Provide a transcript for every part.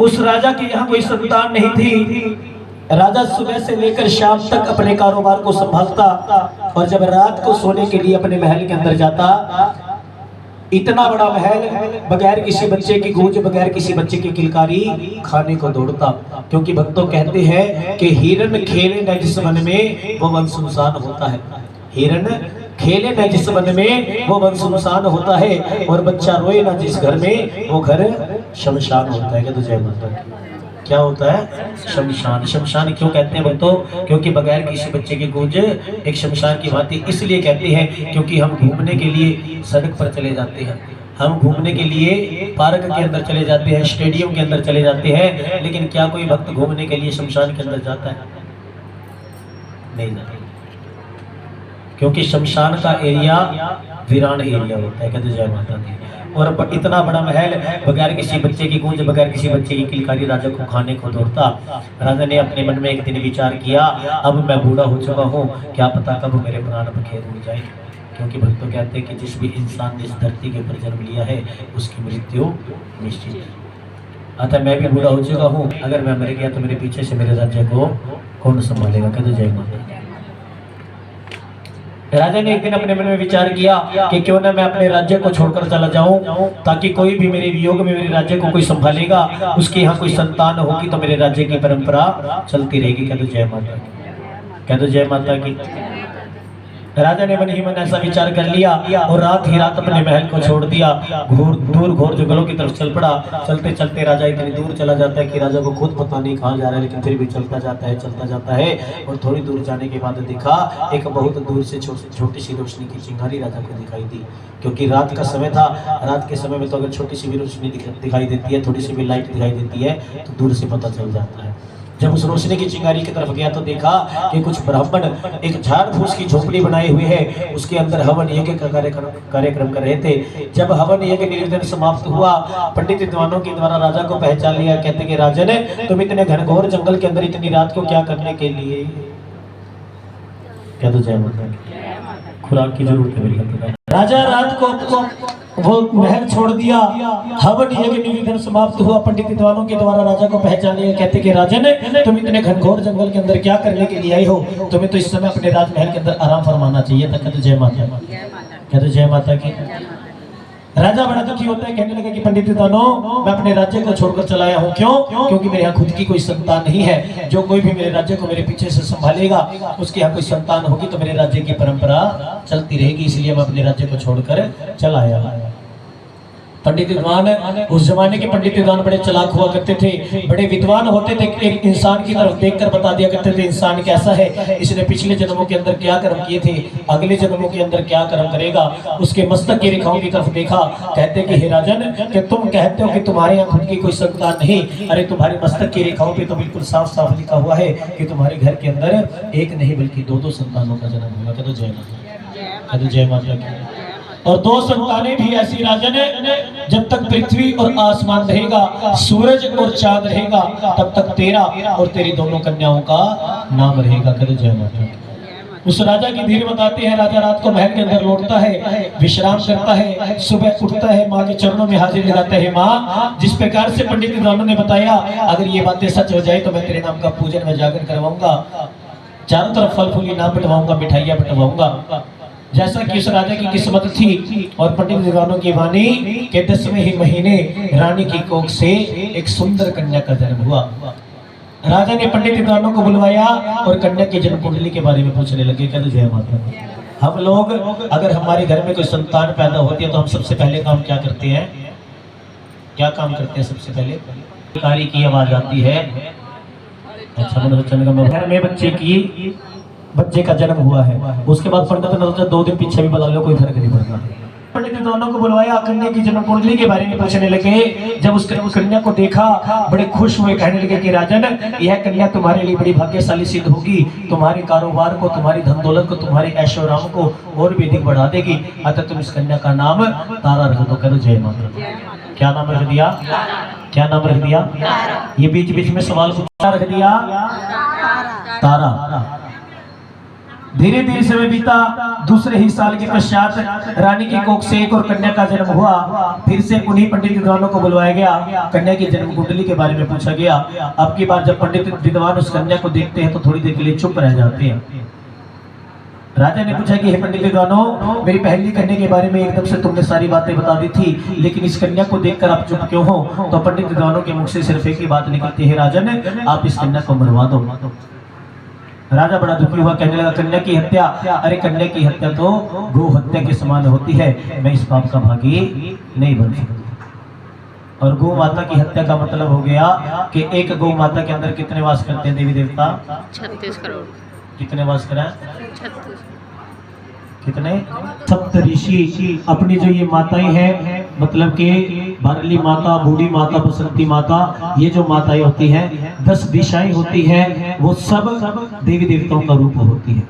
उस राजा के यहाँ कोई संतान नहीं थी। राजा सुबह से लेकर शाम तक अपने कारोबार को संभालता और जब रात को सोने के लिए अपने महल के अंदर जाता, इतना बड़ा महल बगैर किसी बच्चे की गूंज, बगैर किसी बच्चे की किलकारी खाने को दौड़ता। क्योंकि भक्तों कहते हैं कि हिरन खेले न जिस वन में वो वन सुनसान होता है। हिरन खेले न जिस वन में वो वन सुनसान होता है, और बच्चा रोए ना जिस घर में वो घर शमशान होता है। तो जय माता की। क्या होता है? शमशान। शमशान क्यों कहते हैं भक्तों? क्योंकि बगैर किसी बच्चे की गूंज एक शमशान की भांति इसलिए कहते हैं क्योंकि हम घूमने के लिए सड़क पर चले जाते हैं, हम घूमने के लिए पार्क के अंदर चले जाते हैं, स्टेडियम के अंदर चले जाते हैं, लेकिन क्या कोई भक्त घूमने के लिए शमशान के अंदर जाता है? नहीं जाता, क्योंकि शमशान का एरिया वीरान एरिया होता है। कहते जय माता दी। और इतना बड़ा महल बगैर किसी बच्चे की गूंज, बगैर किसी बच्चे की किलकारी राजा को खाने को दौड़ता। राजा ने अपने मन में एक दिन विचार किया, अब मैं बूढ़ा हो चुका हूँ, क्या पता कब मेरे प्राण बखेर हो जाए। क्योंकि भक्तों कहते हैं कि जिस भी इंसान ने इस धरती के ऊपर जन्म लिया है उसकी मृत्यु निश्चित है। अतः मैं भी बूढ़ा हो चुका हूँ, अगर मैं मर गया तो मेरे पीछे से मेरे राज्य को कौन संभालेगा। कहते जय माता। राजा ने एक दिन अपने मन में विचार किया कि क्यों ना मैं अपने राज्य को छोड़कर चला जाऊं, ताकि कोई भी मेरे वियोग में मेरे राज्य को कोई संभालेगा, उसके यहाँ कोई संतान होगी तो मेरे राज्य की परंपरा चलती रहेगी। कह दो जय माता की। कह दो जय माता की। राजा ने मन ही मन ऐसा विचार कर लिया और रात ही रात अपने महल को छोड़ दिया, दूर घोर जंगलों की तरफ चल पड़ा। चलते चलते राजा इतनी दूर चला जाता है कि राजा को खुद पता नहीं कहाँ जा रहा है, लेकिन फिर भी चलता जाता है। और थोड़ी दूर जाने के बाद देखा एक बहुत दूर से छोटी सी रोशनी की चिंगारी राजा को दिखाई दी। क्योंकि रात का समय था, रात के समय में तो अगर छोटी सी भी रोशनी दिखाई देती है, थोड़ी सी भी लाइट दिखाई देती है तो दूर से पता चल जाता है। जब उस रोशनी की चिंगारी की तरफ गया तो देखा कि कुछ ब्राह्मण एक झाड़ फूस की झोपड़ी बनाए हुए है, उसके अंदर हवन यज्ञ का कार्यक्रम कर रहे थे। जब हवन यज्ञ निर्जन समाप्त हुआ, पंडित विद्वानों के द्वारा राजा को पहचान लिया। कहते कि राजन, तुम इतने घनघोर जंगल के अंदर इतनी रात को क्या करने के लिए? कह दो जय माता। खुराक की जरूरत है मेरी। राजा रात को वो महल छोड़ दिया, हवन यज्ञ निवेदन समाप्त हुआ, पंडित विद्वानों के द्वारा राजा को पहचान लिया। कहते कि राजन, तुम इतने घनघोर जंगल के अंदर क्या करने के लिए आए हो? तुम्हें तो इस समय अपने राजमहल के अंदर आराम फरमाना चाहिए था। कहते जय माता। कहते जय माता की। राजा बड़ा दुखी होता है, कहने लगा कि पंडित विद्वानों, मैं अपने राज्य को छोड़कर चला आया हूँ। क्यों? क्योंकि मेरे यहाँ खुद की कोई संतान नहीं है। जो कोई भी मेरे राज्य को मेरे पीछे से संभालेगा, उसके यहाँ कोई संतान होगी तो मेरे राज्य की परंपरा चलती रहेगी, इसलिए मैं अपने राज्य को छोड़कर चला आया। पंडित विद्वान, उस जमाने के पंडित विद्वान बड़े चालाक हुआ करते थे, बड़े विद्वान होते थे। एक इंसान की तरफ देखकर बता दिया करते थे इंसान कैसा है, इसने पिछले जन्मों के अंदर क्या कर्म किए थे, अगले जन्मों के अंदर क्या कर्म करेगा। उसके मस्तक की रेखाओं की तरफ देखा। कहते कि हे राजन, कि तुम कहते हो कि तुम्हारे यहाँ खुद की कोई संतान नहीं, अरे तुम्हारे मस्तक की रेखाओं पे तो बिल्कुल साफ साफ लिखा हुआ है कि तुम्हारे घर के अंदर एक नहीं बल्कि दो संतानों का जन्म होगा। कहते जय माता। कहते जय माता की। और दो संतानें भी ऐसी राजन, जब तक पृथ्वी और आसमान रहेगा, सूरज और चांद रहेगा, तब तक तेरा और तेरी दोनों कन्याओं का नाम रहेगा। कहते जय माता। उस राजा की धीरे बताते हैं। राजा रात को महल के अंदर लौटता है, विश्राम करता है, सुबह उठता है, माँ के चरणों में हाजिर लगाता है। माँ, जिस प्रकार से पंडित विद्वानों ने बताया, अगर ये बातें सच हो जाए तो मैं तेरे नाम का पूजन में जागर करवाऊंगा, चारों तरफ फल फूली नाम बंटवाऊंगा, मिठाइयां बंटवाऊंगा। जैसा कि उस राजा की किस्मत थी। और पंडित विद्वानों की वाणी के 10वें ही महीने रानी की कोख से एक सुंदर कन्या का जन्म हुआ। राजा ने पंडित विद्वानों को बुलवाया और कन्या की जन्म कुंडली के बारे में पूछने लगे। कहते जय माता। हम लोग अगर हमारे घर में कोई संतान पैदा होती है तो हम सबसे पहले काम क्या करते हैं? क्या काम करते हैं? सबसे पहले कारी की आवाज आती है। अच्छा, घर में बच्चे का जन्म हुआ है, उसके बाद पंडित ने सोचा 2 दिन पीछे भी बुला लो, कोई फर्क नहीं पड़ता। पंडित दोनों को बुलवाया, कन्या की जन्म कुंडली के बारे में पूछने लगे। जब उस कन्या को देखा, बड़े खुश हुए, कहने लगे कि राजन, यह कन्या तुम्हारे लिए बड़ी भाग्यशाली सिद्ध होगी, तुम्हारे कारोबार को, तुम्हारी धन दौलत को, तुम्हारे ऐशोराम को और भी अधिक बढ़ा देगी। अतः तुम इस कन्या का नाम तारा रख दो। करो जय माता। क्या नाम रख दिया? क्या नाम रख दिया? ये बीच बीच में सवाल पूछा, रख दिया तारा। धीरे धीरे समय बीता। दूसरे ही साल के पश्चात रानी की कोख से एक और कन्या का जन्म हुआ। फिर से उन्हीं पंडित विद्वानों को बुलवाया गया। कन्या की जन्म कुंडली के बारे में पूछा गया। अब की बार जब पंडित विद्वान उस कन्या को देखते हैं तो थोड़ी देर के लिए चुप रह जाते हैं। राजा ने पूछा कि हे पंडित विद्वानों, मेरी पहली कन्या के बारे में एकदम से तुमने सारी बातें बता दी थी, लेकिन इस कन्या को देखकर आप चुप क्यों हो? तो पंडित विद्वानों के मुख से सिर्फ एक ही बात निकलती है, राजन आप इस कन्या को मरवा दो। राजा बड़ा दुखी हुआ, कहने लगा कन्या की हत्या, अरे कन्या की हत्या तो गौ हत्या के समान होती है, मैं इस पाप का भागी नहीं बन सकता। और गौ माता की हत्या का मतलब हो गया कि एक गौ माता के अंदर कितने वास करते हैं देवी देवता? 36 करोड़। कितने वास करें? 36। कितने? सप्त ऋषि। अपनी जो ये माताएं हैं, मतलब कि भारली माता, बूढ़ी माता, बसंती माता, ये जो माताएं होती हैं, 10 दिशाएं होती हैं, वो सब देवी देवताओं का रूप होती है।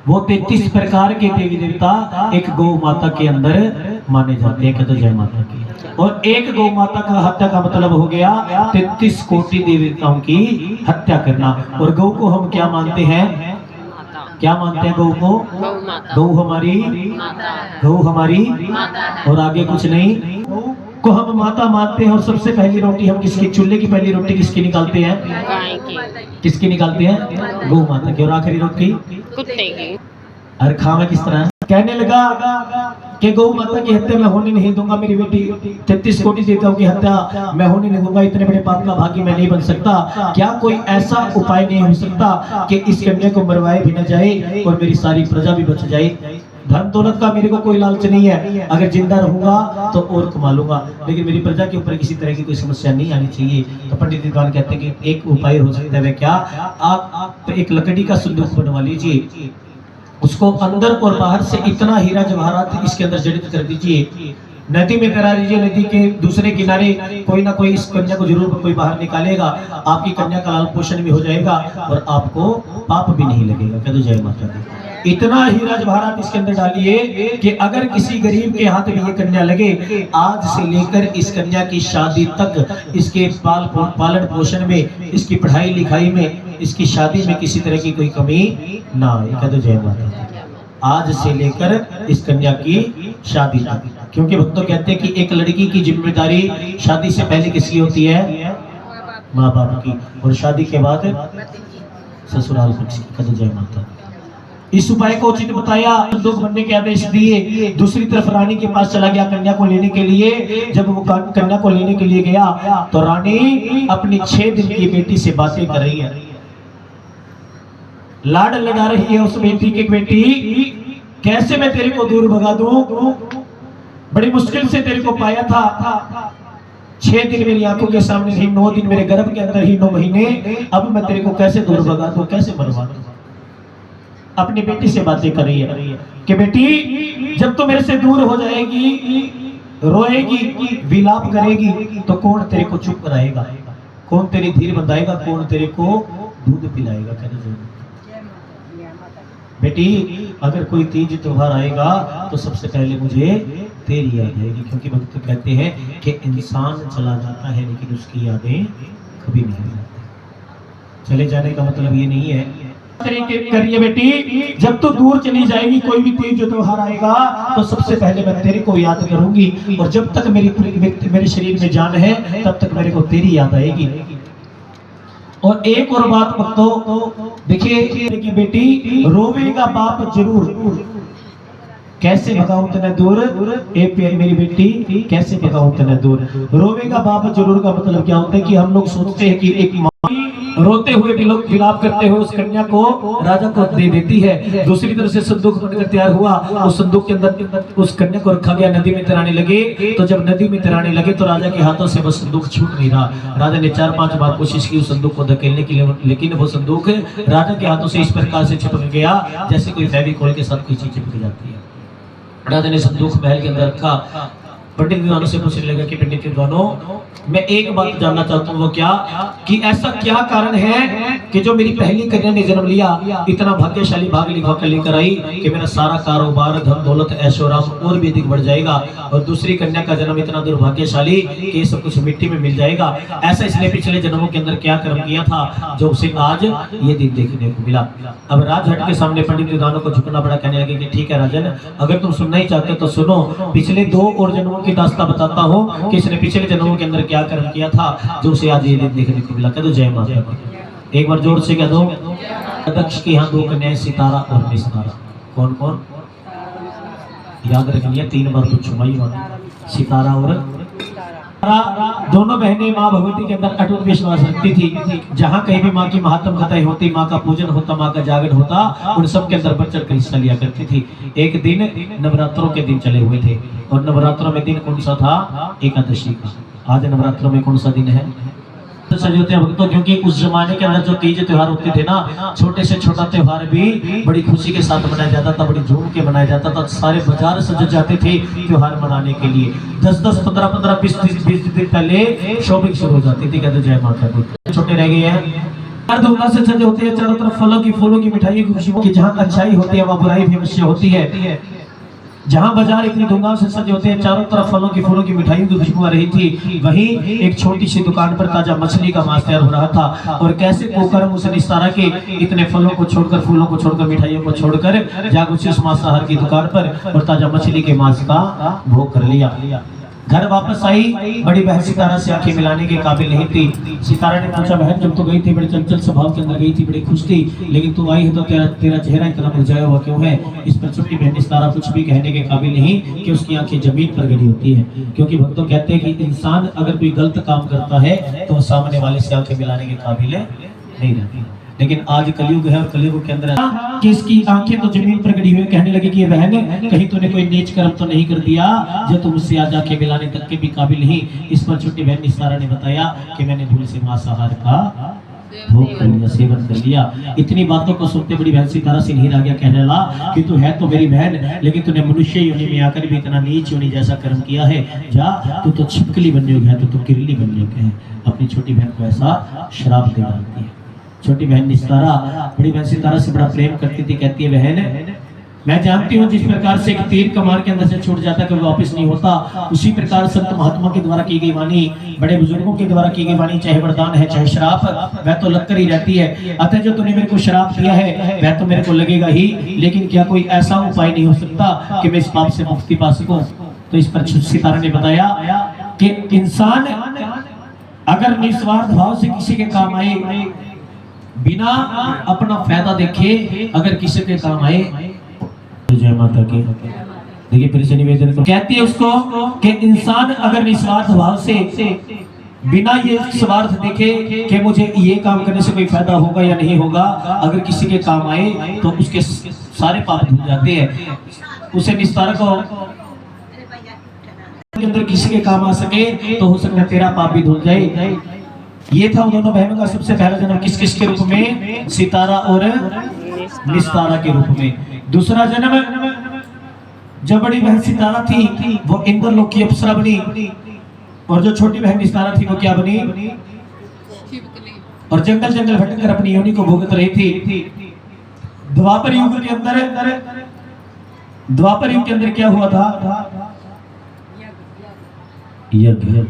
वो 33 प्रकार के देवी देवता एक गौ माता के अंदर माने जाते हैं। कहते जय माता की। और एक गौ माता का हत्या का मतलब हो गया 33 कोटि देवी देवताओं की हत्या करना। और गौ को हम क्या मानते हैं? क्या मानते हैं गौ को? गौ हमारी गौ हमारी और आगे कुछ नहीं। को हम माता मानते हैं। और सबसे पहली रोटी हम किसकी, चूल्हे की पहली रोटी किसकी निकालते हैं? किसकी निकालते हैं? गौ माता की। और आखिरी रोटी कुत्ते की। अरे खावा किस तरह? कहने लगा कि गौ माता की हत्या मैं होने नहीं दूंगा, मेरी बेटी 33 कोटि देवताओं की हत्या मैं होने नहीं दूंगा, इतने बड़े पाप का भागी मैं नहीं बन सकता। क्या कोई ऐसा उपाय नहीं हो सकता कि इस कन्या को मरवाए भी न जाए और मेरी सारी प्रजा भी बच जाए? धन दौलत का मेरे को कोई लालच नहीं है, अगर जिंदा रहूंगा तो और कमा लूंगा, लेकिन मेरी प्रजा के ऊपर किसी तरह की कोई समस्या नहीं आनी चाहिए। तो पंडित विद्वान कहते हैं कि एक उपाय हो सकता है। क्या? आप एक लकड़ी का संदूक बनवा लीजिए, उसको अंदर और बाहर से इतना हीरा जवाहरात इसके अंदर जड़ित कर दीजिए, नदी में करा लीजिए, नदी के दूसरे किनारे कोई ना कोई इस कन्या को जरूर कोई बाहर निकालेगा, आपकी कन्या का लाल पोषण भी हो जाएगा और आपको पाप भी नहीं लगेगा। कह दो जय माता दी। इतना हीरा जवाहरात इसके अंदर डालिए कि अगर किसी गरीब के हाथ में ये कन्या लगे, आज से लेकर इस कन्या की शादी तक, इसके पालन पोषण में, इसकी पढ़ाई लिखाई में, इसकी शादी में किसी तरह की कोई कमी ना आए। कह दो जय माता दी। आज से लेकर इस कन्या की शादी तक, क्योंकि भक्तों कहते हैं कि एक लड़की की जिम्मेदारी शादी से पहले किसकी होती है? माँ बाप की, और शादी के बाद ससुराल पक्ष की। कह दो जय माता दी। इस उपाय को उचित बताया, संदूक बनने के आदेश दिए। दूसरी तरफ रानी के पास चला गया कन्या को लेने के लिए। जब वो कन्या को लेने के लिए गया तो रानी अपनी 6 दिन की बेटी से बातें कर रही है, लाड लगा रही है उस बेटी की। बेटी कैसे मैं तेरे को दूर भगा दूं, बड़ी मुश्किल से तेरे को पाया था, 6 दिन मेरी आंखों के सामने ही, 9 दिन मेरे गर्भ के अंदर ही, 9 महीने, अब मैं तेरे को कैसे दूर भगा दूं, कैसे मरवा दूं? अपनी बेटी से बातें कर रही है कि बेटी जब तू मेरे से दूर हो जाएगी, रोएगी, विलाप करेगी, तो कौन तेरे को चुप कराएगा, कौन तेरी धीर बंधाएगा, कौन तेरे को दूध पिलाएगा? कहते बेटी अगर कोई तीज त्योहार आएगा तो सबसे पहले मुझे तेरी याद आएगी, क्योंकि भक्त कहते हैं कि इंसान चला जाता है लेकिन उसकी यादें कभी नहीं जाती। चले जाने का मतलब ये नहीं है। करिए बेटी, जब तू दूर चली जाएगी, कोई भी तीज त्योहार आएगा तो सबसे पहले मैं तेरे को याद करूंगी, और जब तक मेरे शरीर में जान है तब तक मेरे को तेरी याद आएगी। और एक और बात भक्तों देखिए कि बेटी रोवेगा बाप जरूर, कैसे भगाऊं तने दूर, ए प्यारी मेरी बेटी कैसे भगाऊं तने दूर। रोवेगा बाप जरूर का मतलब क्या होता है कि हम लोग सोचते हैं कि एक माँ रोते हुए विलाप करते हुए उस कन्या को राजा को दे देती है। दूसरी तरफ से संदूक बनकर तैयार हुआ, उस संदूक के अंदर उस कन्या को रखा गया, नदी में तैराने लगे। तो जब नदी में तैराने लगे तो राजा के हाथों से वो संदूक छूट नहीं रहा। राजा ने 4-5 बार कोशिश की उस संदूक को धकेलने के लिए, लेकिन वो संदूक राजा के हाथों से इस प्रकार से चिपक गया जैसे कोई फेविकोल के साथ कोई चीज चिपक जाती है। राजा ने संदूक महल के अंदर रखा। पंडित विद्वानों से पूछने लगा कि पंडित विद्वानों मैं एक बात जानना चाहता हूँ, वो क्या कि ऐसा क्या कारण है कि जो मेरी पहली कन्या ने जन्म लिया, इतना भाग्यशाली भाग लिखा कर लेकर आई कि मेरा सारा कारोबार, धन दौलत, ऐशोआराम और भी अधिक बढ़ जाएगा, और दूसरी कन्या का जन्म इतना दुर्भाग्यशाली कि सब कुछ मिट्टी में मिल जाएगा। ऐसा इसने पिछले जन्मों के अंदर क्या कर्म किया था जो उसे आज ये दिन देखने को मिला। अब राजहट के सामने पंडित विद्वानों को झुकना पड़ा, कहने लगे कि ठीक है राजन, अगर तुम सुनना ही चाहते हो तो सुनो, पिछले 2 और जन्मों की दास्ता बताता हूँ कि इसने पिछले जन्मों के अंदर क्या कर्म किया था जो उसे आज ये दिन देखने को मिला। कह दो जय माता दी। एक बार जोर से कह दो। दक्ष की यहाँ 2 कन्याएं, सितारा और निस्तारा। कौन कौन? याद रखनी है, 3 बार पूछूंगा। सितारा और दोनों बहनें माँ भगवती के अंदर अटूट विश्वास रखती थी। जहाँ कहीं भी माँ की महात्म कथाएं होती, माँ का पूजन होता, माँ का जागरण होता, उन सब के अंदर बढ़ चढ़ कर हिस्सा लिया करती थी। एक दिन नवरात्रों के दिन चले हुए थे, और नवरात्रों में दिन कौन सा था? एकादशी का। आज नवरात्रों में कौन सा दिन है? सजे होते हैं भक्तों, क्योंकि उस जमाने के अंदर जो तीज त्योहार होते थे ना, छोटे से छोटा त्योहार भी बड़ी खुशी के साथ मनाया जाता था, बड़ी झूम के मनाया जाता था। सारे बाजार सज जाते थे त्योहार मनाने के लिए। 10-10, 15-15, 20-20 दिन पहले शॉपिंग शुरू हो जाती थी। कहते जय माता दी। छोटे रह गए हैं, हर धूमधाम से सजे होते हैं, चारों तरफ फलों की, फूलों की, मिठाई की खुशबू की। जहाँ अच्छाई होती है वहाँ बुराई भी अवश्य होती है। जहाँ बाजार इतनी धूमधाम से सजे होते हैं, चारों तरफ फलों की, फूलों की, मिठाइयों की खुशबू आ रही थी, वहीं एक छोटी सी दुकान पर ताजा मछली का मांस तैयार हो रहा था। और कैसे कुकर्म उस निस्तारा के इतने फलों को छोड़कर, फूलों को छोड़कर, मिठाइयों को छोड़कर जाकर उस मांसाहार की दुकान पर और ताजा मछली के मांस का भोग कर लिया। घर वापस आई, बड़ी बहन सितारा से आंखें मिलाने के काबिल नहीं थी। सितारा ने पूछा, बहन जब तो गई थी बड़े चंचल स्वभाव के अंदर गई थी, बड़ी खुश थी, लेकिन तू आई है तो तेरा चेहरा इतना मुरझाया हुआ क्यों है? इस पर छोटी बहन सितारा कुछ भी कहने के काबिल नहीं कि उसकी आंखें जमीन पर गड़ी होती है। क्योंकि भक्तों कहते हैं कि इंसान अगर कोई गलत काम करता है तो सामने वाले से आंखें मिलाने के काबिल नहीं रहती। लेकिन आज कलयुग है, और कलयुग के अंदर कि इसकी आंखें तो जमीन पर गड़ी हुई। कहने लगी कि ये बहन, कहीं तूने कोई नीच कर्म तो नहीं कर दिया जो तुम मुझसे आज आंखें मिलाने तक के भी काबिल नहीं? इस पर छोटी बहन निस्तारा ने बताया कि मैंने भूल से मांसाहार का भोग कर लिया, सेवन कर लिया। इतनी बातों को सुनते बड़ी बहन सितारा से नहीं रह गया। कहने लगा कि तू है तो मेरी बहन, लेकिन तूने मनुष्य योनि में आकर भी इतना नीच योनि जैसा कर्म किया है। जा, तू तो छिपकली बनने योग्य है, तू किरली बनने योग्य है। अपनी छोटी बहन को ऐसा श्राप दे डालती है। छोटी बहन निस्तारा बड़ी बहन सितारा से बड़ा प्रेम करती थी। कहती है, बहन मैं जानती हूँ जिस प्रकार से एक तीर कमान के अंदर से छूट जाता है, कभी वापस नहीं होता, उसी प्रकार संत महात्मा के द्वारा की गई वाणी, बड़े बुजुर्गों के द्वारा की गई वाणी, चाहे वरदान है चाहे श्राप, वह तो लगकर ही रहती है। अतः जो तूने मेरे को श्राप दिया है वह तो मेरे को लगेगा ही, लेकिन क्या कोई ऐसा उपाय नहीं हो सकता कि मैं इस पाप से मुक्ति पा सकूं? तो इस पर सितारा ने बताया कि इंसान अगर निस्वार्थ भाव से किसी के काम आए, बिना अपना फायदा देखे अगर किसी के काम आए, जय माता की। देखिए फिर से निवेदन तो कहती है उसको कि इंसान अगर निस्वार्थ भाव से, बिना ये स्वार्थ देखे कि मुझे ये काम करने से कोई फायदा होगा या नहीं होगा, अगर किसी के काम आए तो उसके सारे पाप धुल जाते हैं। उसे निस्तारा को के अंदर किसी के काम आ सके तो हो सकता है तेरा पाप भी धुल जाए। ये था उन दोनों बहनों का सबसे पहला जन्म। किस किस के रूप में? सितारा और निस्तारा के रूप में। दूसरा जन्म जब बड़ी बहन सितारा थी वो इंद्रलोक की अप्सरा बनी, और जो छोटी बहन निस्तारा थी वो क्या बनी? और जंगल जंगल भटक कर अपनी योनि को भोगत रही थी। द्वापर युग के अंदर क्या हुआ था? यज्ञ।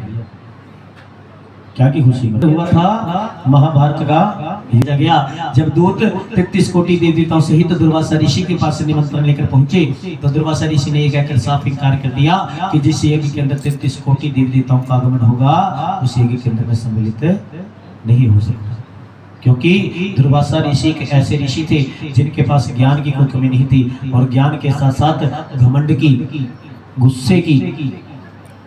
क्या की खुशी में हुआ था? महाभारत का युद्ध गया। जब दूत 33 कोटि देवी देवताओं सहित दुर्वासा ऋषि के पास निमंत्रण लेकर पहुंचे तो दुर्वासा ऋषि ने ये कहकर साफ इनकार कर दिया कि जिस यज्ञ के अंदर 33 कोटि देवी देवताओं का आगमन होगा उस यज्ञ के अंदर में सम्मिलित नहीं हो सकता। क्योंकि दुर्वासा ऋषि एक ऐसे ऋषि थे जिनके पास ज्ञान की कोई कमी नहीं थी, और ज्ञान के साथ साथ घमंड की, गुस्से की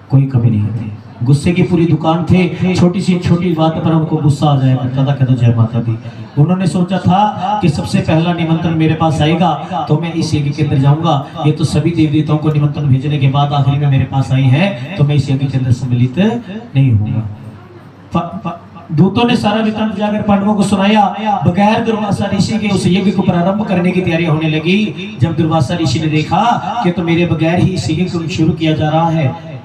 कोई कमी नहीं थी। गुस्से की पूरी दुकान थे, छोटी सी छोटी बात पर उनको गुस्सा आ जाया करता था। कहते जय माता दी। उन्होंने सोचा था कि सबसे पहला निमंत्रण मेरे पास आएगा तो मैं इस यज्ञ के अंदर जाऊंगा। ये तो सभी देवी देवताओं को निमंत्रण भेजने के बाद आखिरी में मेरे पास आई है तो मैं इस यज्ञ के अंदर सम्मिलित नहीं होऊंगा। दूतों ने सारा वृत्तांत जाकर पांडवों को सुनाया। बगैर दुर्वासा ऋषि के उस यज्ञ को प्रारंभ करने की तैयारी होने लगी। जब दुर्वासा ऋषि ने देखा कि तो मेरे बगैर ही इस यज्ञ को शुरू किया जा रहा है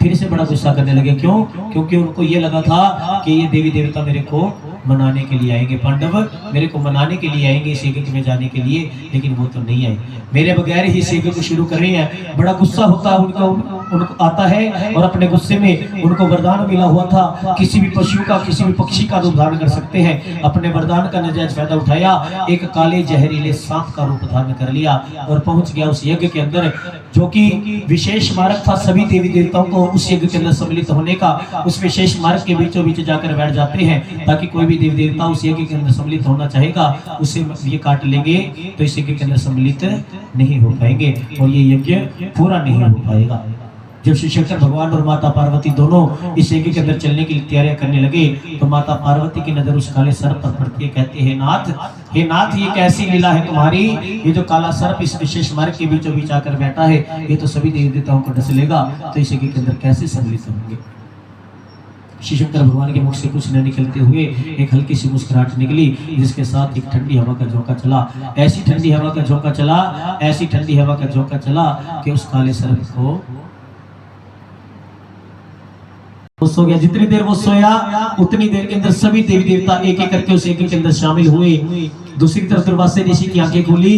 फिर से बड़ा गुस्सा करने लगे। क्यों? क्योंकि उनको ये लगा था कि ये देवी देवता मेरे को मनाने के लिए आएंगे, पांडव मेरे को मनाने के लिए आएंगे इस यज्ञ में जाने के लिए, लेकिन वो तो नहीं आए, मेरे बगैर ही इस यज्ञ को शुरू कर रहे हैं। बड़ा गुस्सा होता है उनको आता है, और अपने गुस्से में उनको वरदान मिला हुआ था किसी भी पशु का, किसी भी पक्षी का रूप धारण कर सकते हैं। अपने वरदान का नाजायज फायदा उठाया, एक काले जहरीले सांप का रूप धारण कर लिया और पहुंच गया उस यज्ञ के अंदर, जो कि विशेष मार्ग था सभी देवी देवताओं को उस यज्ञ के अंदर सम्मिलित होने का। उस विशेष मार्ग के बीचों बीच जाकर बैठ जाते हैं, ताकि कोई भी देवी देवता उस यज्ञ के अंदर सम्मिलित होना चाहेगा उसे ये काट लेंगे तो इस यज्ञ के अंदर सम्मिलित नहीं हो पाएंगे और ये यज्ञ पूरा नहीं हो पाएगा। जब श्री शंकर भगवान और माता पार्वती दोनों इस यज्ञ के अंदर चलने की तैयारियां करने लगे, तो माता पार्वती की नजर उस काले सर्प पर पड़ती है। कहते हैं हे नाथ ये कैसी लीला है तुम्हारी, ये जो काला सर्प इस विशेष मार्ग के बीचों बीच आकर बैठा है, ये तो सभी देवी देवताओं को डस लेगा, तो इस यज्ञ के अंदर कैसे सम्मिलित होंगे। श्री शंकर भगवान के मुख से कुछ न निकलते हुए एक हल्की सी मुस्कुराहट निकली, जिसके साथ एक ठंडी हवा का झोंका चला। ऐसी ठंडी हवा का झोंका चला, ऐसी ठंडी हवा का झोंका चला कि उस काले सर्प को वो सो गया। जितनी देर वो सोया उतनी देर के अंदर सभी देवी देवता एक एक करके उस यज्ञ के अंदर शामिल हुए। दूसरी तरफ दुर्वासा ऋषि की आंखें खुली,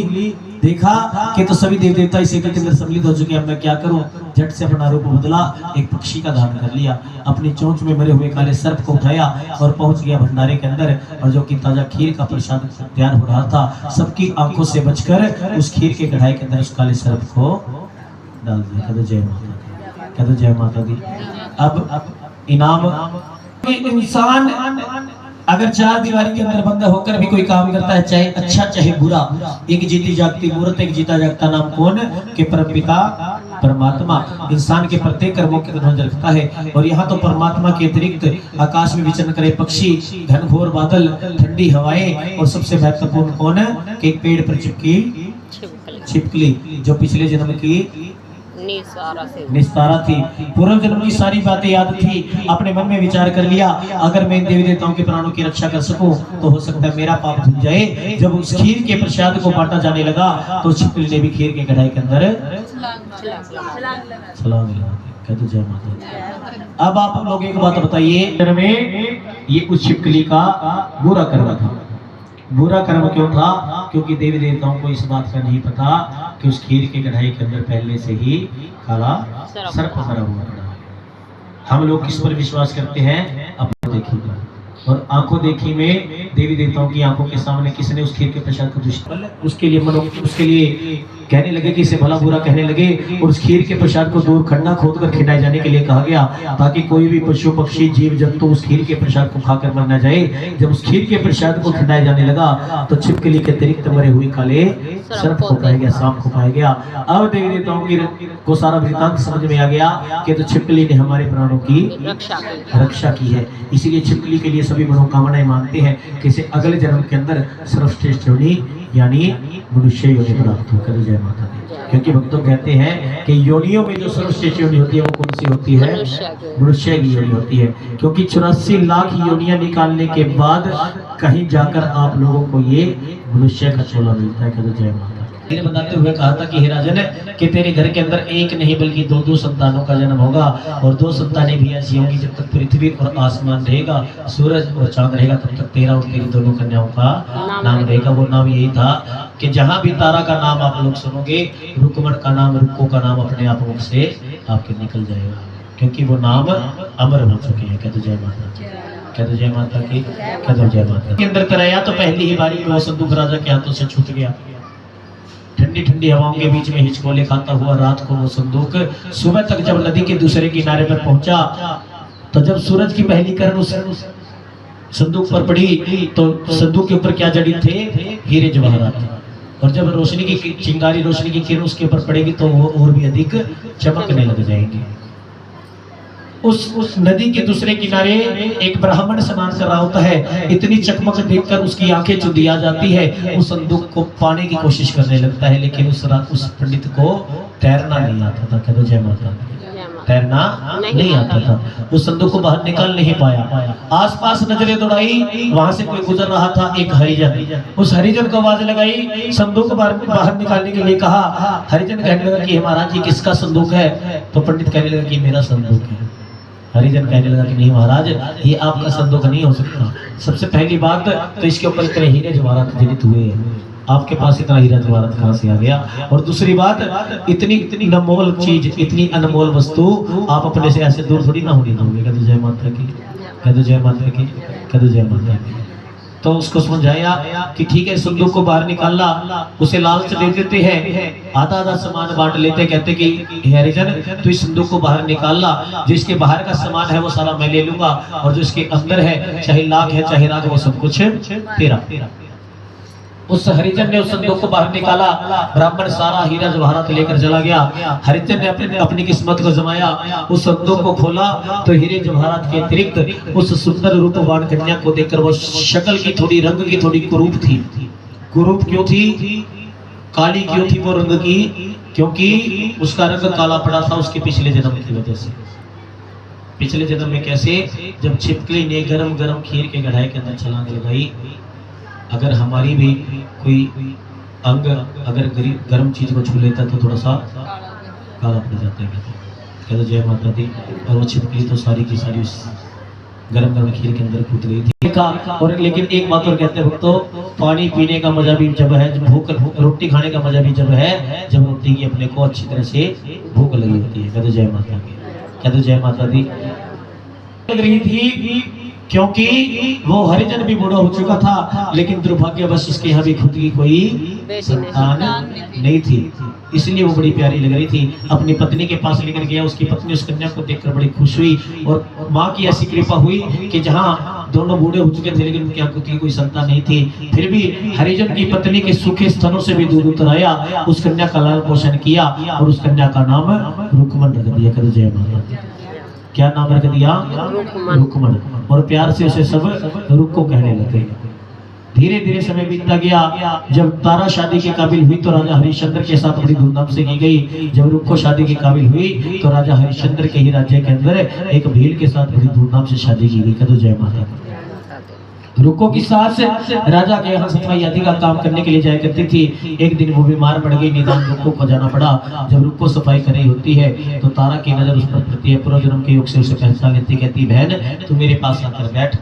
देखा कि तो सभी देवी देवता इस यज्ञ के अंदर सम्मिलित हो चुके हैं, अब मैं क्या करूं। झट से अपना रूप बदला, एक पक्षी का धारण कर लिया, अपनी चोंच में मरे हुए काले सर्प को उठाया और पहुंच गया भंडारे के अंदर। और जो कि ताजा खीर का प्रसाद तैयार हो रहा था, सबकी आंखों से बचकर उस खीर के कढ़ाई के अंदर उस काले सर्प को डाल दिया। कह दो जय माता दी, कह दो जय माता दी। अब इनाम, इंसान अगर चार दीवारी के अंदर बंद होकर भी कोई काम करता है, चाहे अच्छा चाहे बुरा, एक जीती जागती मूर्त, एक जीता जागता नाम कौन के परमपिता परमात्मा इंसान के प्रत्येक कर्मों की नजर रखता है। और यहाँ तो परमात्मा के अतिरिक्त आकाश में विचरण करे पक्षी, घनघोर बादल, ठंडी हवाएं, और सबसे महत्वपूर्ण कौन है कि एक पेड़ पर चिपकी छिपकली, जो पिछले जन्म की निस्तारा थी। पूर्व जन्म की सारी बातें याद थी, अपने मन में विचार कर लिया अगर मैं इन देवी देवताओं के प्राणों की रक्षा कर सकूं तो हो सकता है मेरा पाप धुल जाए। जब उस खीर के प्रसाद को बांटा जाने लगा तो छिपकली ने भी खीर के कढ़ाई के अंदर छलांग लगा दी। कहते जय माता दी। अब आप लोग एक बात बताइए, में ये उस छिपकली का बुरा कर्म था। बुरा कर्म क्यों था? क्योंकि देवी देवताओं को इस बात का नहीं पता कि उस खीर के कढ़ाई के अंदर पहले से ही काला सर्प भरा हुआ पड़ा है। हम लोग किस पर विश्वास करते हैं? अपने देखी पर। और आंखों देखी में देवी देवताओं की आंखों के सामने किसने उस खीर के प्रसाद को दुष्ट उसके लिए कहने लगे कि इसे भला बुरा कहने लगे, और उस खीर के प्रसाद को दूर खड्डा खोदकर खिलाए जाने के लिए कहा गया, ताकि कोई भी पशु पक्षी जीव जंतु उस खीर के प्रसाद को खाकर मर न जाए। जब उस खीर के प्रसाद को खिलाया जाने लगा तो छिपकली के अतिरिक्त मरे हुए काले सर्प को पाया गया, सांप को पाया गया। अब देवी देवताओं को सारा वृत्तांत समझ में आ गया कि तो छिपकली ने हमारे प्राणों की रक्षा की है। इसीलिए छिपकली के लिए सभी मनोकामनाएं मांगते हैं कि इसे अगले जन्म के अंदर सर्वश्रेष्ठ योनि यानी मनुष्य योनि प्राप्त हो। कर जय माता दी। क्योंकि भक्तों कहते हैं कि योनियों में जो सर्वश्रेष्ठ योनि होती है वो कौन सी होती है? मनुष्य की योनि होती है। क्योंकि 84 लाख योनियां निकालने के बाद कहीं जाकर आप लोगों को ये मनुष्य का छोला मिलता है। कहते जय माता। मैंने बताते हुए कहा था कि हे राजन कि तेरे घर के अंदर एक नहीं बल्कि दो संतानों का जन्म होगा, और 2 संतानें भी ऐसी होंगी जब तक पृथ्वी और आसमान रहेगा, सूरज और चांद रहेगा, तब तक तेरा और तेरी दोनों कन्याओं का नाम रहेगा। वो नाम यही था कि जहाँ भी तारा का नाम आप लोग सुनोगे, रुकमण का नाम, रुक्को का नाम अपने आप मुख से आपके निकल जाएगा, क्योंकि वो नाम अमर हो चुके हैं। कहते जय माता, कहते जय माता की, कहते जय माता के अंदर कराया तो पहली ही बारी में वो संदूक राजा के हाथों से छूट गया। ठंडी ठंडी हवाओं के बीच में हिचकोले खाता हुआ रात को वो संदूक सुबह तक जब नदी के दूसरे किनारे पर पहुंचा, तो जब सूरज की पहली किरण उस संदूक पर पड़ी तो संदूक के ऊपर क्या जड़ी थे? हीरे जवाहरात। और जब रोशनी की चिंगारी, रोशनी की किरण उसके ऊपर पड़ेगी तो वो और भी अधिक चमकने लग जाएंगे। उस नदी के दूसरे किनारे एक ब्राह्मण स्नान कर रहा होता है। इतनी चकमक देखकर उसकी आंखें चुंधी आ जाती है, उस संदूक को पाने की कोशिश करने लगता है, लेकिन उस पंडित को तैरना नहीं आता था। कहते जय माता। तैरना नहीं आता था, उस संदूक को बाहर निकाल नहीं पाया। आसपास नजरें दौड़ाई, वहां से कोई गुजर रहा था, एक हरिजन। उस हरिजन को आवाज लगाई, संदूक बाहर निकालने के लिए कहा। हरिजन कहने लगा कि महाराज जी किसका संदूक है? तो पंडित कहने लगा कि मेरा संदूक है। हरिजन कहने लगा कि नहीं महाराज, ये आपका संदूक नहीं हो सकता। सबसे पहली बात तो इसके ऊपर इतने हीरे जवाहरात जनित हुए हैं, आपके पास इतना हीरा जवाहरात कहाँ से आ गया? और दूसरी बात, इतनी अनमोल चीज, इतनी अनमोल वस्तु आप अपने से ऐसे दूर थोड़ी ना होने दोगे। कह दो जय माता की, कह दो जय माता की, कह दो जय माता की। तो उसको समझाया कि ठीक है, संदूक को बाहर निकालना, उसे लालच दे देते हैं, आधा आधा सामान बांट लेते, कहते कि हरिजन तू इस संदूक को बाहर निकालना, जिसके बाहर का सामान है वो सारा मैं ले लूंगा, और जो इसके अंदर है, चाहे लाख है चाहे राख, वो सब कुछ तेरा। उस हरिजन ने उस संदूक को बाहर निकाला, ब्राह्मण सारा हीरा जवाहरात लेकर चला गया। हरिजन ने अपनी किस्मत को जमाया, उस संदूक को खोला तो हीरे जवाहरात के अतिरिक्त उस सुंदर रूपवान कन्या को देखकर वो शक्ल की थोड़ी, रंग की थोड़ी कुरूप थी। कुरूप क्यों थी? काली क्यों थी वो रंग की? क्योंकि उसका रंग काला पड़ा था उसके पिछले जन्म की वजह से। पिछले जन्म में कैसे? जब छिपकली ने गरम गरम खीर के कढ़ाई के अंदर छलांग लगाई। अगर हमारी भी कोई अंग अगर गर्म चीज को छू लेता तो थोड़ा सा काला पड़ जाता है। कहते जय माता दी। और वो छिपकली तो सारी की सारी उस गरम गरम खीर के अंदर कूद गई थी। और लेकिन एक बात और कहते हैं भक्तों, पानी पीने का मजा भी जब है, भूख, रोटी खाने का मजा भी जब है, जब रोटी की अपने को अच्छी तरह से भूख लगी होती है। कहते जय माता की, कहते जय माता दी। लग रही थी क्योंकि वो हरिजन भी बूढ़ा हो चुका था, लेकिन दुर्भाग्यवश उसके यहाँ भी खुद की कोई संतान नहीं थी, इसलिए वो बड़ी प्यारी लग रही थी। अपनी पत्नी के पास लेकर गया, उसकी पत्नी उस कन्या को देखकर बड़ी खुश हुई, और माँ की ऐसी कृपा हुई कि जहाँ दोनों बूढ़े हो चुके थे लेकिन उनके यहाँ खुद की कोई संतान नहीं थी, फिर भी हरिजन की पत्नी के सूखे स्तनों से भी दूध उतर आया, उस कन्या का लालन पोषण किया और उस कन्या का नाम रुक्मण रख दिया। कहते जय माता। क्या नाम रख दिया? रुक्मण। और प्यार से उसे सब रुक को कहने लगे। धीरे धीरे समय बीतता गया। जब तारा शादी के काबिल हुई तो राजा हरिश्चंद्र के साथ बड़ी धूमधाम से की गई। जब रुक को शादी के काबिल हुई तो राजा हरिश्चंद्र के ही राज्य के अंदर एक भील के साथ बड़ी धूमधाम से शादी की गई। कहते जय माता। रुको की सास राजा के यहाँ सफाई आदि का काम करने के लिए जाया करती थी। एक दिन वो बीमार पड़ गई, निदान रुको को जाना पड़ा। जब रुको सफाई कर रही होती है तो तारा की नजर उस पर पड़ती है। पूर्व जन्म के योग से उसे पहचान लेती, कहती बहन तू मेरे पास आकर बैठ।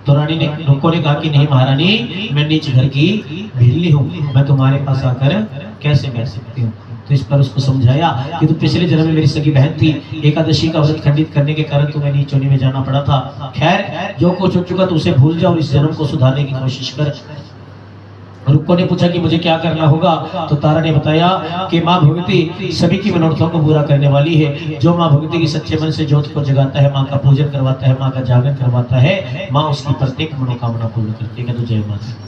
तो रानी ने, रुको ने कहा कि नहीं महारानी, मैं नीच घर की भिल्ली हूँ, मैं तुम्हारे पास आकर कैसे बैठ सकती हूँ। तो इस पर उसको समझाया कि तू पिछले जन्म में मेरी सगी बहन थी, एकादशी का व्रत खंडित करने के कारण तुम्हें नीच योनि में जाना पड़ा था। खैर जो कुछ हो चुका तो उसे भूल जा और इस जन्म को सुधारने की कोशिश कर। रुक्को ने पूछा कि मुझे क्या करना होगा, तो तारा ने बताया कि माँ भगवती सभी की मनोरथों को पूरा करने वाली है। जो माँ भगवती की सच्चे मन से ज्योत को जगाता है, माँ का पूजन करवाता है, माँ का जागरण करवाता है, माँ उसकी प्रत्येक मनोकामना पूर्ण करती है। तो जय माता।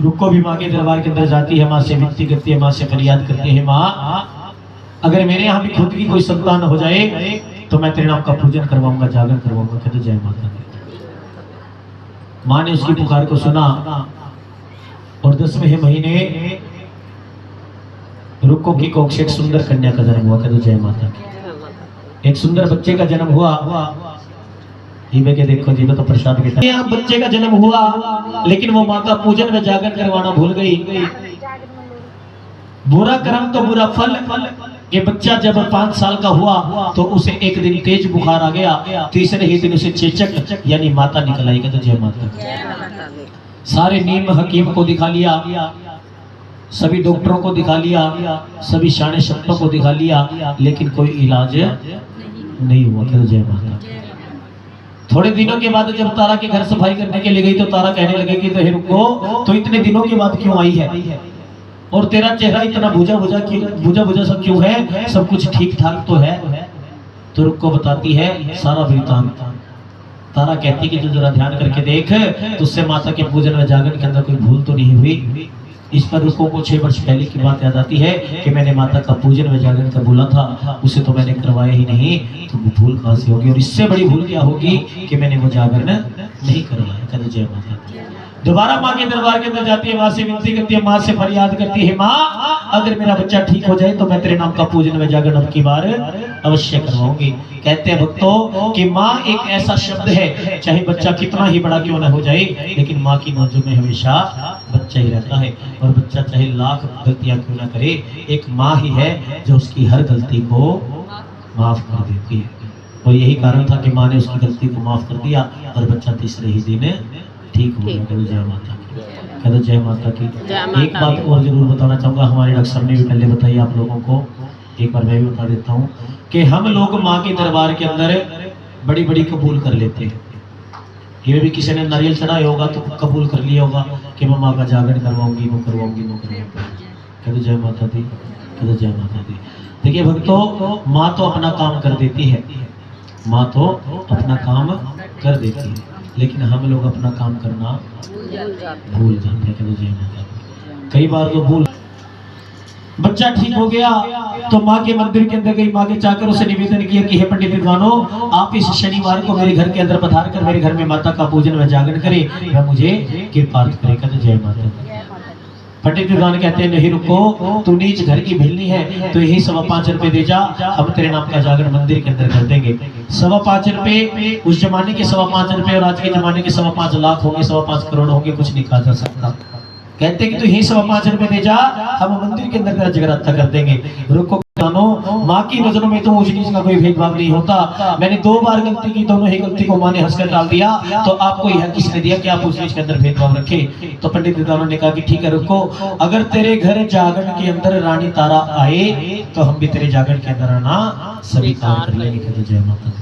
रुक्को भी माँ के दरबार के अंदर जाती है, माँ से विनती करती है, माँ से फरियाद करती है, माँ अगर मेरे यहाँ भी खुद की कोई संतान हो जाए तो मैं तेरे नाम का पूजन करवाऊंगा, जागरण करवाऊंगा। कहते जय माता। माँ ने उसकी पुकार को सुना और 10वें महीने रुक्को की कोख से एक सुंदर कन्या का जन्म हुआ। कहते जय माता। एक सुंदर बच्चे का जन्म हुआ। जीवे के देखो, जीवे तो प्रसाद के यहाँ बच्चे का जन्म हुआ, लेकिन वो माँ का पूजन में जागरण करवाना भूल गई। बुरा कर्म तो बुरा फल। ये बच्चा जब 5 साल का हुआ तो उसे एक दिन तेज बुखार आ गया। तीसरे ही दिन उसे चेचक यानी माता निकल आई। कहते जय माता। सारे नीम हकीम को दिखा लिया, सभी डॉक्टरों को दिखा लिया, सभी शाने शक्तों को दिखा लिया, लेकिन कोई इलाज नहीं हुआ। कहते जय माता। थोड़े दिनों के बाद जब तारा के घर सफाई करने के लिए गई तो तारा कहने लगे कि तो रुको, तो इतने दिनों के बाद क्यों आई है और तेरा चेहरा इतना बुझा बुझा सब क्यों है, सब कुछ ठीक ठाक तो है। तो रुको बताती है सारा वृत्तांत। तारा कहती कि जो जरा ध्यान करके देख तो उससे माता के पूजन में जागरण के अंदर कोई भूल तो नहीं हुई। इस पर रुको को 6 वर्ष पहले की बात याद आती है कि मैंने माता का पूजन में जागरण का बोला था, उसे तो मैंने करवाया ही नहीं, तो वो भूल कहाँ से होगी। और इससे बड़ी भूल क्या होगी कि मैंने वो जागरण नहीं करवाया। कहते जय माता। दोबारा माँ के दरबार के अंदर जाती है, माँ से विनती करती है, माँ से फरियाद करती है, माँ अगर मेरा बच्चा ठीक हो जाए तो मैं तेरे नाम का पूजन व जागरण अब की बार अवश्य करवाऊंगी। कहते हैं भक्तों कि माँ एक ऐसा शब्द है, चाहे बच्चा कितना ही बड़ा क्यों न हो जाए, लेकिन माँ की नजरों में हमेशा बच्चा ही रहता है। और बच्चा चाहे लाख गलतियां क्यों ना करे, एक माँ ही है जो उसकी हर गलती को माफ कर देती है। और यही कारण था कि माँ ने उसकी गलती को माफ कर दिया और बच्चा तीसरे ही दिन ठीक हो गया। कहते जय माता की, कहते जय माता की। एक बात और जरूर बताना चाहूंगा, हमारे डॉक्टर साहब ने भी पहले बताई आप लोगों को, एक बार मैं भी बता देता हूँ कि हम लोग माँ के दरबार के अंदर बड़ी बड़ी कबूल कर लेते हैं। ये भी किसी ने नारियल चढ़ाया होगा तो कबूल कर लिया होगा कि मैं माँ का जागरण करवाऊंगी, वो करवाऊंगी, वो करवाऊंगी। कहते जय माता दी, कहते जय माता दी। देखिए भक्तों, माँ तो अपना काम कर देती है, माँ तो अपना काम कर देती है, लेकिन हम लोग अपना काम करना भूल जाते हैं। कहते जय माता दी। कई बार तो भूल, बच्चा ठीक हो गया तो माँ के मंदिर के अंदर गई, माँ के चाकर उसे निवेदन किया कि हे पंडित विद्वानों, आप इस शनिवार को मेरे घर के अंदर पधार कर मेरे घर में माता का पूजन व जागरण करे, वह मुझे कृपार्थ करे। कहते जय माता दी। पंडित विद्वान कहते हैं नहीं रुको, तू नीच घर की भिलनी है तो यही 5.25 रुपए दे जा, हम तेरे नाम का जागरण मंदिर के अंदर कर देंगे। 5.25 रुपए उस जमाने के 5.25 रुपए और आज के जमाने के 5.25 लाख होंगे, 5.25 करोड़ होंगे, कुछ नहीं कहा जा सकता। कहते कि तू यही 5.25 रुपए दे जा, हम मंदिर के अंदर तेरा जगराता कर देंगे। रुको माँ की नजरों में तो ऊंच नीच का कोई भेदभाव नहीं होता। मैंने 2 बार गलती की, दोनों ही गलती को माँ ने हंसकर टाल दिया, तो आपको यह किसने दिया कि आप ऊंच नीच के अंदर भेदभाव रखे? तो पंडित विद्वानों ने कहा कि ठीक है रुको, अगर तेरे घर जागरण के अंदर रानी तारा आए तो हम भी तेरे जागरण के अंदर आना स्वीकार कर लेंगे। कहते जय माता दी।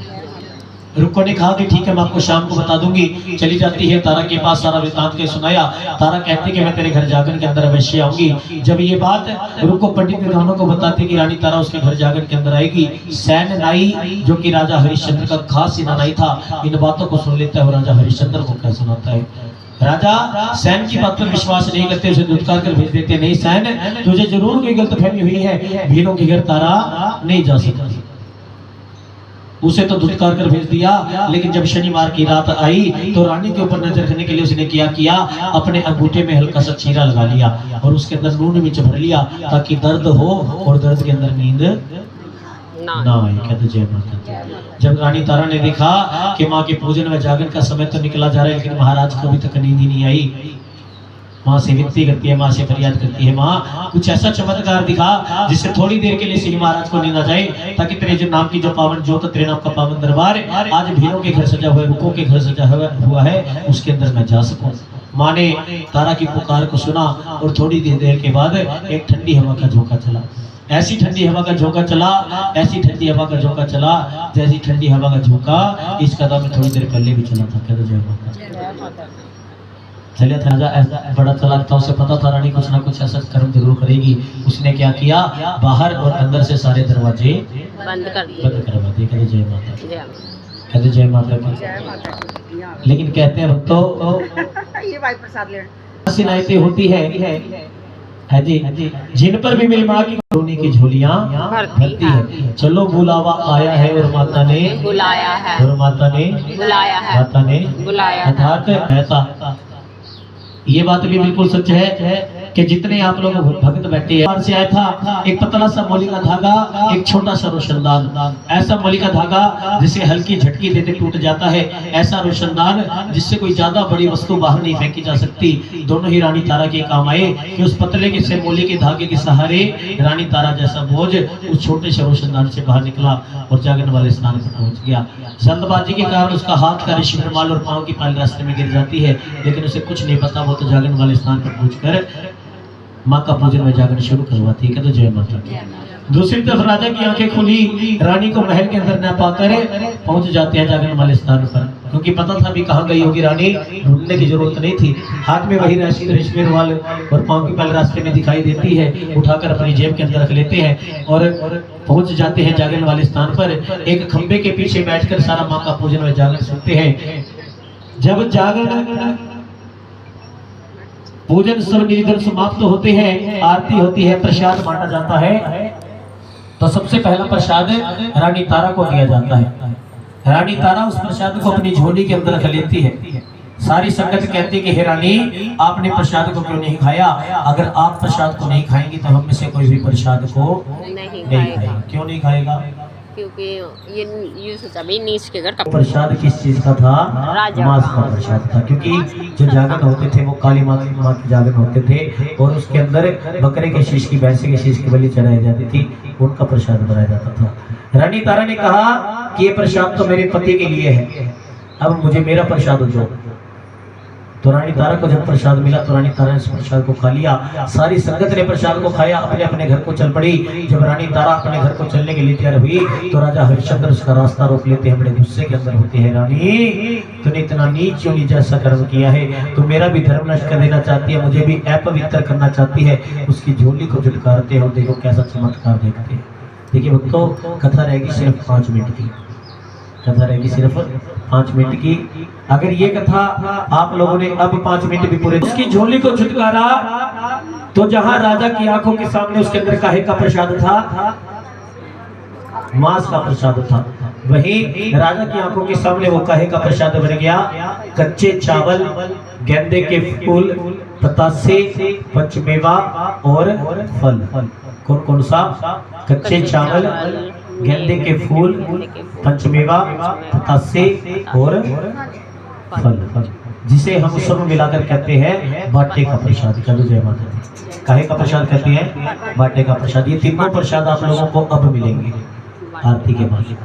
रुको ने कहा कि ठीक है मैं आपको शाम को बता दूंगी। चली जाती है तारा के पास, सारा वृतांत के सुनाया। तारा कहती कि मैं तेरे घर जागरण के अंदर अवश्य आऊंगी। जब ये बात रुको पंडित विद्वानों को बताती कि रानी तारा उसके घर जागरण के अंदर आएगी, सैन नाई जो कि राजा हरिश्चंद्र का खास सेनानाई था, इन बातों को सुन लेता है और राजा हरिश्चंद्र को क्या सुनाता है। राजा सैन की बात पर विश्वास नहीं करते, उसे दुत्कार कर भेज देते, नहीं सैन तुझे जरूर कोई गलतफहमी हुई है, भीलों के घर तारा नहीं जा सकती। उसे तो धुतकार कर भेज दिया, लेकिन जब शनिवार की रात आई तो रानी के ऊपर नजर रखने के लिए उसने किया अपने अंगूठे में हल्का सा चीरा लगा लिया और उसके अंदर नून मिर्च भर लिया ताकि दर्द हो और दर्द के अंदर नींद ना आए। कहते जय माता दी। जब रानी तारा ने देखा कि माँ के पूजन व जागरण का समय तो निकला जा रहा है, लेकिन महाराज को अभी तक नींद ही नहीं आई, माँ से विनती करती है, माँ से फरियाद करती है, माँ कुछ ऐसा चमत्कार दिखा जिससे थोड़ी देर के लिए सिंह महाराज को नींद आ जाए, ताकि तेरे जो नाम की जो पावन ज्योत, तेरे नाम का पावन दरबार आज भीलों के घर सजा हुआ है, रुकों के घर सजा हुआ है, उसके अंदर मैं जा सकूं। माँ ने तारा की पुकार को सुना और थोड़ी देर के बाद एक ठंडी हवा का झोंका चला। ऐसी ठंडी हवा का झोंका चला, ऐसी ठंडी हवा का झोंका चला जैसी ठंडी हवा का झोंका इस कदम में थोड़ी देर पहले भी चला था। कहते जय माता। चलिए था राजा ऐसा बड़ा चालाक था, उसे पता था रानी कुछ ना कुछ ऐसा कर्म जरूर करेगी। उसने क्या किया, बाहर और अंदर से सारे दरवाजे बंद करवा दिए। कहते जय माता, कहते जय माता की। लेकिन कहते हैं भक्तों ये भाई प्रसाद ले सिनाइतें होती है जी, जिन पर भी मेरी माँ की रोनी की झोलियाँ भरती है। चलो बुलावा आया है और माता ने बुलाया है, और माता ने बुलाया है, माता ने बुलाया। अर्थात ऐसा ये बात भी बिल्कुल सच है कि जितने आप लोग भक्त बैठे हैं, बाहर से आया था एक पतला सा मोली का धागा, एक छोटा सा रोशनदान, ऐसा मोली का धागा जिसे हल्की झटकी देते टूट जाता है, ऐसा रोशनदान जिससे कोई ज्यादा बड़ी वस्तु बाहर नहीं फेंकी जा सकती। दोनों ही रानी तारा के काम आए कि उस पतले के से मोली के धागे के सहारे रानी तारा जैसा बोझ उस छोटे से रोशनदान से बाहर निकला और जागरण वाले स्थान पर पहुंच गया। जल्दबाजी के कारण उसका हाथ का रेशमी रुमाल और पांव की पायल रास्ते में गिर जाती है, लेकिन उसे कुछ नहीं पता, वो तो जागरण वाले स्थान पर पहुंचकर माँ का पूजन में जागरण शुरू करवाती है। कहते जय माता की। दूसरी तरफ राजा की आंखें खुली, रानी को महल के अंदर न पाकर पहुंच जाते हैं जागरण वाले स्थान पर, क्योंकि पता था भी कहाँ गई होगी रानी, ढूंढने की जरूरत नहीं थी। हाथ में वही रेशमी रुमाल और पांव की पायल रास्ते में दिखाई देती है, उठाकर अपनी जेब के अंदर रख लेते हैं और पहुंच जाते हैं जागरण वाले स्थान पर। एक खंबे के पीछे बैठकर सारा माँ का पूजन व जागरण सुनते हैं। जब जागरण पूजन सब निवेदन समाप्त होते हैं, आरती होती है, प्रसाद बांटा जाता है, तो सबसे पहला प्रसाद रानी तारा को दिया जाता है। रानी तारा उस प्रसाद को अपनी झोली के अंदर रख लेती है। सारी संगत कहती कि हे रानी, आपने प्रसाद को क्यों नहीं खाया? अगर आप प्रसाद को नहीं खाएंगी तो हम में से कोई भी प्रसाद को नहीं खाएगा। खाएगा, क्यों नहीं खाएगा? क्योंकि ये सोचा भाई नीच के घर का प्रसाद किस चीज का था? राजा मांस का प्रसाद था, क्योंकि जो जागरण होते थे वो काली माँ की जागरण होते थे और उसके अंदर बकरे के शीश की, भैंसे के शीश की बलि चढ़ाई जाती थी, उनका प्रसाद बनाया जाता था। रानी तारा ने कहा कि ये प्रसाद तो मेरे पति के लिए है, अब मुझे मेरा प्रसाद दो। तो रानी तारा को जब प्रसाद मिला तो रानी तारा ने इस प्रसाद को खा लिया। सारी संगत ने प्रसाद को खाया, अपने अपने घर को चल पड़ी। जब रानी तारा अपने घर को चलने के लिए तैयार हुई तो राजा हरिश्चंद्र उसका रास्ता रोक लेते हैं, बड़े गुस्से के अंदर होते हैं। रानी, तूने इतना नीच क्यों जैसा कर्म किया है? तू मेरा भी धर्म नष्ट कर देना चाहती है, मुझे भी अपवित्र करना चाहती है। उसकी झोली को झुटकारते हो, देखो कैसा चमत्कार देखते हैं। देखिए भक्तों, कथा रहेगी सिर्फ 5 मिनट की, कथा रहेगी सिर्फ 5 मिनट की। अगर ये कथा आप लोगों ने अब 5 मिनट भी पूरे, उसकी झोली को छुटकारा, तो जहां राजा की आंखों के सामने उसके अंदर काहे का प्रसाद था? मांस का प्रसाद था। वहीं राजा की आंखों के सामने वो काहे का प्रसाद बन गया? कच्चे चावल, गेंदे के फूल, पतासे, पंचमेवा और फल। कौन कौन सा? कच्चे चावल, गेंदे के फूल, पंचमेवा, पतासे और फल, जिसे हम सब मिलाकर कहते हैं बाटे का प्रसाद। कह दो जय माता दी। काहे का प्रसाद कहते हैं? बाटे का प्रसाद। ये तीनों प्रसाद आप लोगों को अब मिलेंगे आरती के बाद।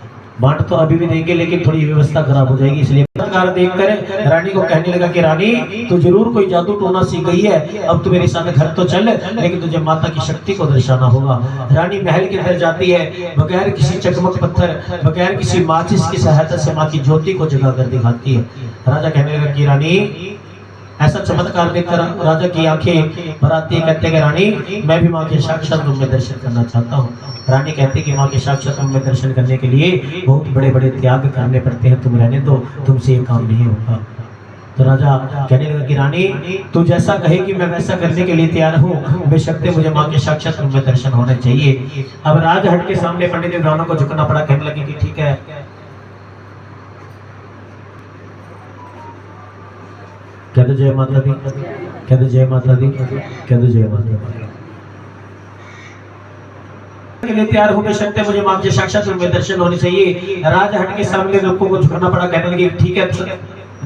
बांट तो अभी भी देंगे, लेकिन थोड़ी व्यवस्था खराब हो जाएगी, इसलिए चमत्कार देखकर रानी को कहने लगा कि रानी, तू जरूर कोई जादू टोना सीख गई है, अब तू मेरे साथ घर तो चल, लेकिन तुझे माता की शक्ति को दर्शाना होगा। रानी महल के अंदर जाती है, बगैर किसी चकमक पत्थर, बगैर किसी माचिस की सहायता से माँ की ज्योति को जगा कर दिखाती है। राजा कहने लगा कि रानी, ऐसा चमत्कार देखकर राजा की आंखें भर आती है। कहते हैं रानी, मैं भी माँ के साक्षात रूप में दर्शन करना चाहता हूँ। रानी कहती कि माँ के साक्षात रूप में दर्शन करने के लिए बहुत बड़े बड़े त्याग करने पड़ते हैं, तुम रहने दो, तुमसे ये काम नहीं होगा। तो राजा कहने लगा कि रानी, तू जैसा कहे कि मैं वैसा करने के लिए तैयार हूँ, बेशक मुझे माँ के साक्षात रूप में दर्शन होना चाहिए। अब राजहट के सामने पंडित विद्वानों को झुकना पड़ा। कहने लगे कि ठीक है, कह दो जय माता दी, कह दो जय माता दी, कह दो जय माता दी। के लिए तैयार हो, बेशक मुझे माँ के साक्षात रूप में दर्शन होने चाहिए। राजहट के सामने लोगों को झुकना पड़ा। कहने लगे ठीक है,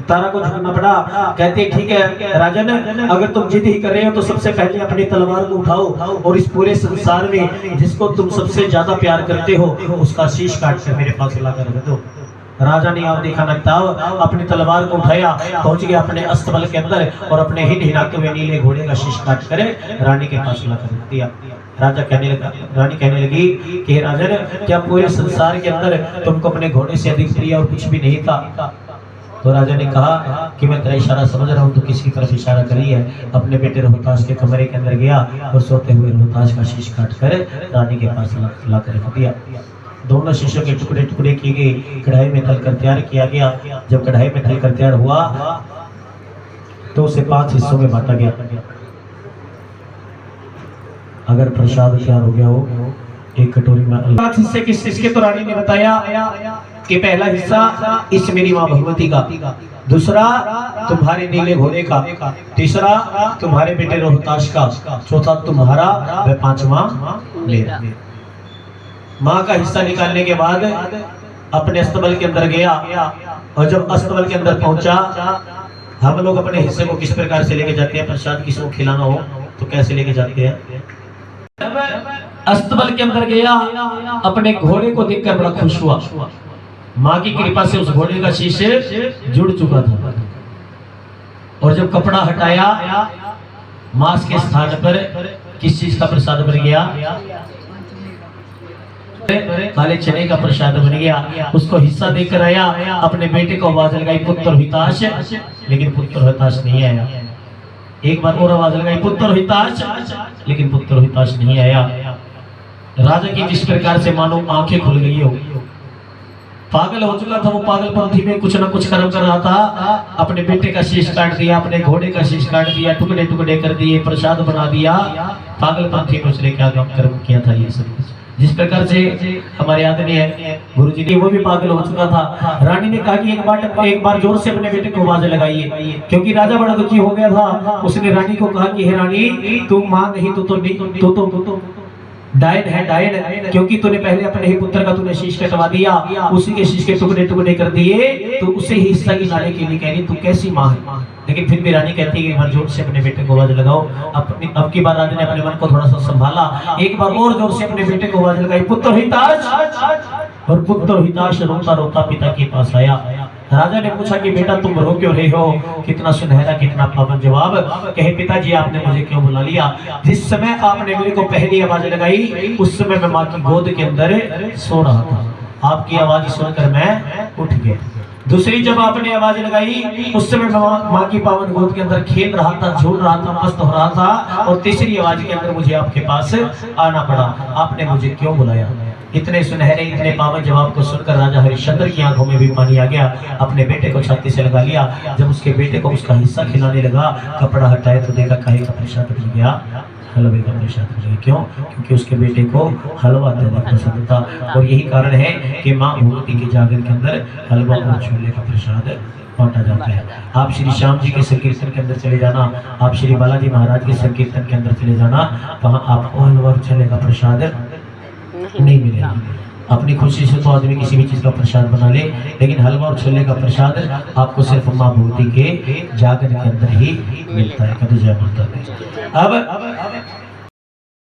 तारा को झुकना पड़ा। कहते ठीक है राजन, अगर तुम जिद ही कर रहे हो तो सबसे पहले अपनी तलवार को उठाओ और इस पूरे संसार में जिसको तुम सबसे ज्यादा प्यार करते हो उसका शीश काट कर मेरे पास लाकर रख दो। राजा ने आप देखा लगता अपनी तलवार को उठाया, पहुंच गया अपने अस्तबल के अंदर और अपने हिन हिनाते हुए नीले घोड़े का शीश काट कर रानी के पास लाकर रख दिया। राजा कहने लगा, रानी कहने लगी कि राजन, क्या पूरे संसार के अंदर तुमको अपने घोड़े से अधिक प्रिय और कुछ भी नहीं था? तो राजा ने कहा कि मैं तेरा इशारा समझ रहा हूँ, तो किसकी तरफ इशारा करी है? अपने बेटे रोहताश के कमरे के अंदर गया और सोते हुए रोहताश का शीश काट कर रानी के पास लाकर रख दिया। दोनों शीशों के टुकड़े टुकड़े किए गए, कढ़ाई में तलकर तैयार किया गया। जब कढ़ाई में तलकर तैयार हुआ तो उसे 5 हिस्सों में बांटा गया। अगर प्रसाद तैयार हो गया हो एक कटोरी में 5 हिस्से किस किसके? तो रानी ने बताया कि पहला हिस्सा इस मेरी माँ भगवती का, दूसरा तुम्हारे नीले घोड़े का, तीसरा तुम्हारे बेटे रोहताश का, चौथा तुम्हारा, व 5वां मेरा। माँ का हिस्सा निकालने के बाद अपने अस्तबल के अंदर गया और जब अस्तबल के अंदर पहुंचा, हम लोग अपने हिस्से को किस प्रकार से लेके जाते हैं? प्रसाद किसी को खिलाना हो तो कैसे लेके जाते हैं? अस्तबल के अंदर गया, अपने घोड़े को देखकर बड़ा खुश हुआ। माँ की कृपा से उस घोड़े का शीश जुड़ चुका था और जब कपड़ा हटाया, मांस के स्थान पर किस चीज का प्रसाद बन गया? काले चने का प्रसाद बन गया। उसको हिस्सा देकर आया, अपने बेटे को आवाज लगाई पुत्र हिताश, लेकिन पुत्र हिताश नहीं आया। एक बार और आवाज लगाई पुत्र हिताश, लेकिन पुत्र हिताश नहीं आया। राजा की जिस प्रकार से मानो आंखें खुल गई हो, पागल हो चुका था वो, पागलपंथी में कुछ ना कुछ कर्म कर रहा था। अपने बेटे का शीश काट दिया, अपने घोड़े का शीश काट दिया, टुकड़े टुकड़े कर दिए, प्रसाद बना दिया। पागलपंथी में उसने क्या कर्म किया था? ये सब जिस प्रकार से हमारे आदरणीय गुरुजी ने, वो भी पागल हो चुका था। रानी ने कहा कि एक बार जोर से अपने बेटे को आवाज लगाइए, क्योंकि राजा बड़ा दुखी हो गया था। उसने रानी को कहा कि हे रानी, तू मां नहीं तो डायन है, डायन, क्योंकि तूने पहले अपने ही पुत्र का तूने शीश कटवा दिया, उसी के शीश के टुकड़े टुकड़े कर दिए, तो उसे ही हिस्सा गिनाने के लिए कह रही तू कैसी माँ है। लेकिन फिर भी रानी कहती है कि एक बार जोर से अपने बेटे को आवाज लगाओ। अब की बार राजा ने अपने मन को थोड़ा सा संभाला, एक बार और जोर से अपने बेटे को आवाज लगाई, पुत्र हिताश। और पुत्र हिताश रोता रोता पिता के पास आया। राजा ने पूछा कि बेटा तुम रो क्यों रहे हो? कितना सुनहरा कितना पावन जवाब। कहे पिताजी आपने मुझे क्यों बुला लिया? जिस समय आपने मेरे को पहली आवाज लगाई उस समय मैं माँ की गोद के अंदर सो रहा था, आपकी आवाज सुनकर मैं उठ गया। दूसरी जब आपने आवाज लगाई उस समय मैं माँ की पावन गोद के अंदर खेल रहा था, झूल रहा था, मस्त हो रहा था। और तीसरी आवाज के अंदर मुझे आपके पास आना पड़ा, आपने मुझे क्यों बुलाया? इतने सुनहरे इतने पावन जवाब को सुनकर राजा हरिश्चंद्र की आंखों में भी पानी आ गया। अपने बेटे को छाती से लगा लिया। जब उसके बेटे को उसका हिस्सा खिलाने लगा, कपड़ा हटाए तो देखा काहे का प्रसाद मिल गया, हलवे का प्रसाद मिल गया। क्यों? क्योंकि उसके बेटे को हलवा अत्यधिक पसंद था। और यही कारण है कि माँ भगवती के जागर के अंदर हलवा और छोले का प्रसाद बांटा जाता है। आप श्री श्याम जी के संकीर्तन के अंदर चले जाना, आप श्री बालाजी महाराज के संकीर्तन के अंदर चले जाना, वहाँ आपको हलवा और छोले का प्रसाद नहीं मिलेगा। अपनी खुशी से तो आदमी किसी भी चीज का प्रसाद बना ले, लेकिन हलवा और छोले का प्रसाद आपको सिर्फ माँ भगवती के जागर के अंदर ही मिलता है। कभी जय माता दी। अब